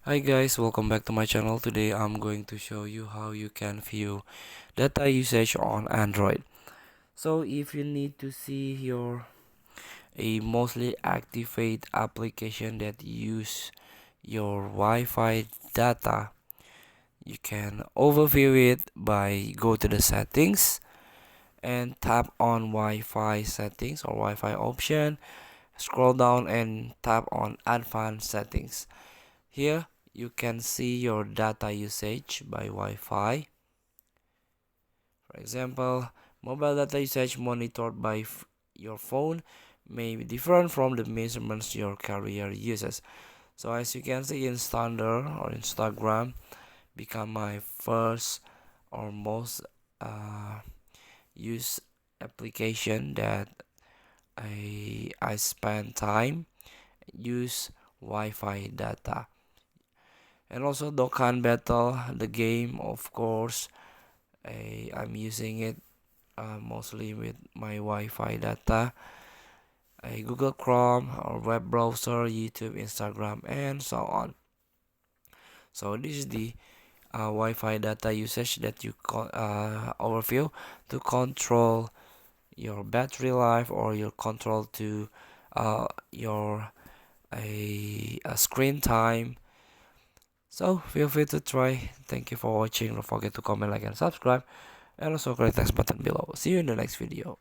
Hi guys, welcome back to my channel. Today I'm going to show you how you can view data usage on Android. So if you need to see your a mostly activate application that use your Wi-Fi data, you can overview it by go to the settings and tap on Wi-Fi settings or Wi-Fi option. Scroll down and tap on advanced settings. Here you can see your data usage by Wi-Fi. For example, mobile data usage monitored by your phone may be different from the measurements your carrier uses. So as you can see in standard or Instagram become my first or most used application that I spend time use Wi-Fi data. And also Dokkan Battle, the game, of course, I'm using it mostly with my Wi-Fi data, Google Chrome or web browser, YouTube, Instagram, and so on. So this is the Wi-Fi data usage that you overview to control your battery life or your control to your a screen time. So feel free to try. Thank you for watching. Don't forget to comment, like, and subscribe, and also click the text button below. See you in the next video.